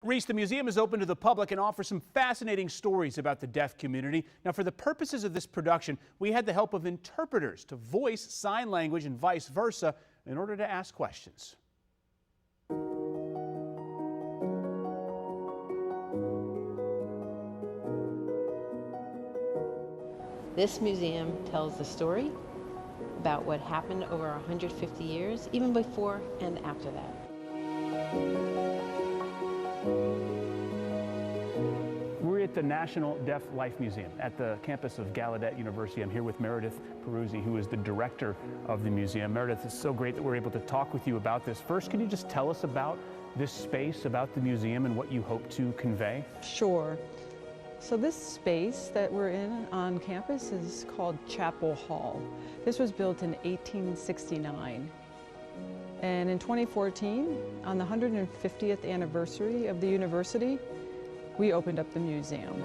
Reese, the museum is open to the public and offers some fascinating stories about the deaf community. Now, for the purposes of this production, we had the help of interpreters to voice sign language and vice versa in order to ask questions. This museum tells the story about what happened over 150 years, even before and after that. We're at the National Deaf Life Museum at the campus of Gallaudet University. I'm here with Meredith Peruzzi, who is the director of the museum. Meredith, it's so great that we're able to talk with you about this. First, can you just tell us about this space, about the museum, and what you hope to convey? Sure. So this space that we're in on campus is called Chapel Hall. This was built in 1869. And in 2014, on the 150th anniversary of the university, we opened up the museum.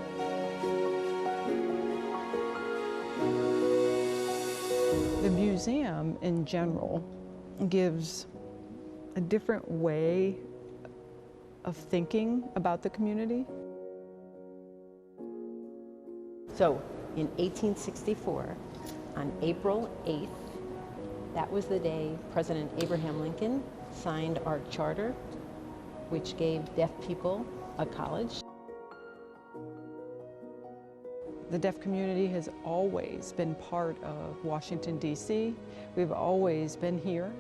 The museum in general gives a different way of thinking about the community. So in 1864, on April 8th, that was the day President Abraham Lincoln signed our charter, which gave deaf people a college. The deaf community has always been part of Washington, D.C. We've always been here,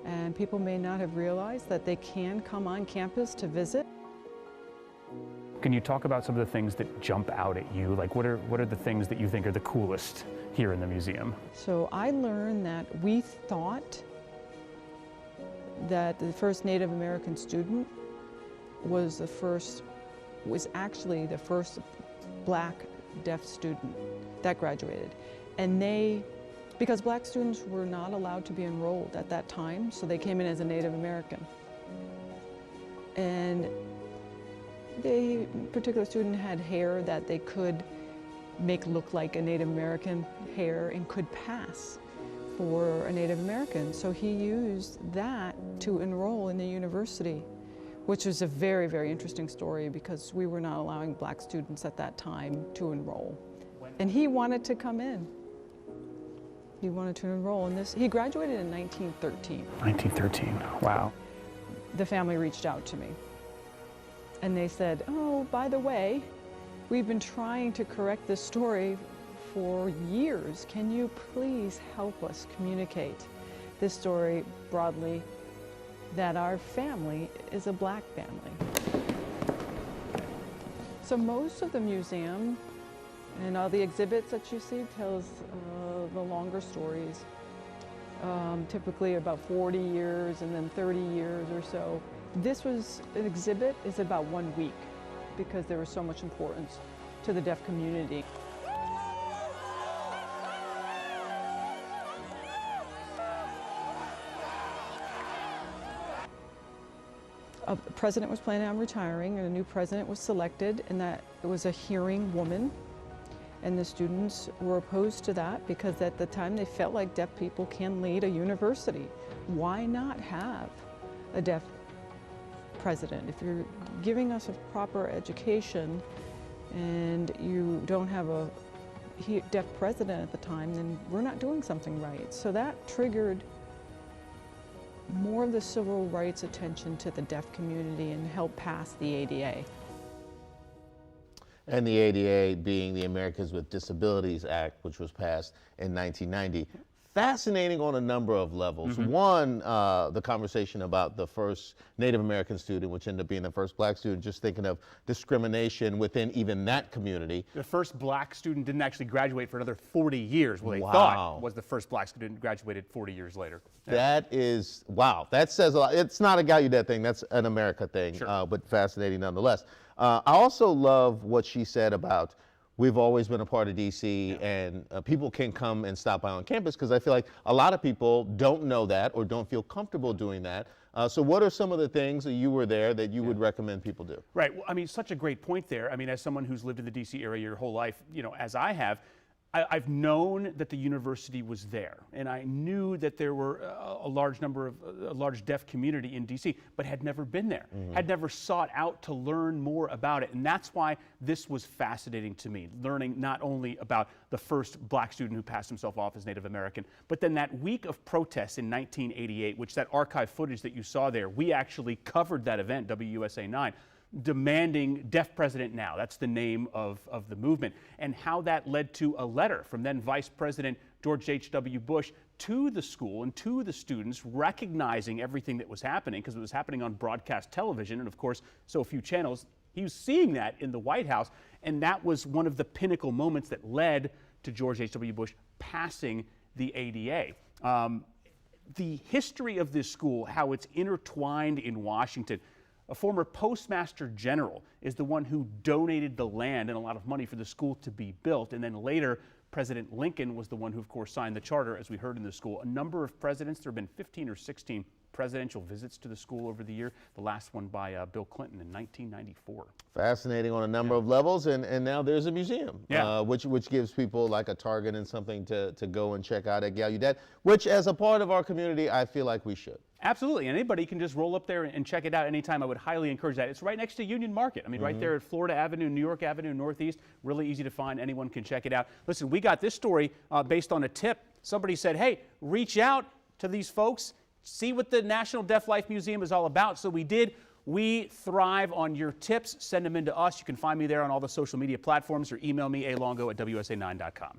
and people may not have realized that they can come on campus to visit. Can you talk about some of the things that jump out at you? Like what are the things that you think are the coolest here in the museum? So I learned that we thought that the first Native American student was actually the first black deaf student that graduated. And because black students were not allowed to be enrolled at that time, so they came in as a Native American. And the particular student had hair that they could make look like a Native American hair and could pass for a Native American. So he used that to enroll in the university, which was a very, very interesting story because we were not allowing black students at that time to enroll. And he wanted to come in. He wanted to enroll in this. He graduated in 1913. 1913, wow. The family reached out to me. And they said, oh, by the way, we've been trying to correct this story for years. Can you please help us communicate this story broadly, that our family is a black family? So most of the museum and all the exhibits that you see tells the longer stories, typically about 40 years and then 30 years or so. This was an exhibit is about 1 week because there was so much importance to the deaf community. A president was planning on retiring and a new president was selected, and that it was a hearing woman. And the students were opposed to that because at the time they felt like deaf people can lead a university. Why not have a deaf president? If you're giving us a proper education and you don't have a deaf president at the time, then we're not doing something right. So that triggered more of the civil rights attention to the deaf community and helped pass the ADA. And the ADA being the Americans with Disabilities Act, which was passed in 1990. Fascinating on a number of levels. Mm-hmm. One, the conversation about the first Native American student, which ended up being the first black student, just thinking of discrimination within even that community. The first black student didn't actually graduate for another 40 years. Well, they Wow. thought was the first black student graduated 40 years later. Yeah. That is, wow, that says a lot. It's not a Gallaudet thing, that's an America thing, Sure. But fascinating nonetheless. I also love what she said about we've always been a part of DC, and people can come and stop by on campus, because I feel like a lot of people don't know that or don't feel comfortable doing that. So what are some of the things that you were there that you would recommend people do? Right. Well, I mean, such a great point there. I mean, as someone who's lived in the DC area your whole life, you know, as I have, I've known that the university was there, and I knew that there were a large deaf community in DC, but had never been there, had never sought out to learn more about it. And that's why this was fascinating to me, learning not only about the first black student who passed himself off as Native American, but then that week of protests in 1988, which that archive footage that you saw there, we actually covered that event, WUSA 9, demanding Deaf President Now. That's the name of the movement, and how that led to a letter from then Vice President George H.W. Bush to the school and to the students, recognizing everything that was happening, because it was happening on broadcast television, and of course, so few channels. He was seeing that in the White House, and that was one of the pinnacle moments that led to George H.W. Bush passing the ADA. The history of this school, how it's intertwined in Washington. A former postmaster general is the one who donated the land and a lot of money for the school to be built. And then later, President Lincoln was the one who, of course, signed the charter, as we heard in the school. A number of presidents, there have been 15 or 16 presidential visits to the school over the year, the last one by Bill Clinton in 1994. Fascinating on a number of levels, and now there's a museum, which gives people like a target and something to go and check out at Gallaudet, which as a part of our community, I feel like we should. Absolutely. Anybody can just roll up there and check it out anytime. I would highly encourage that. It's right next to Union Market. I mean, right there at Florida Avenue, New York Avenue, Northeast. Really easy to find. Anyone can check it out. Listen, we got this story based on a tip. Somebody said, hey, reach out to these folks, see what the National Deaf Life Museum is all about. So we did. We thrive on your tips. Send them in to us. You can find me there on all the social media platforms, or email me, alongo@wsa9.com.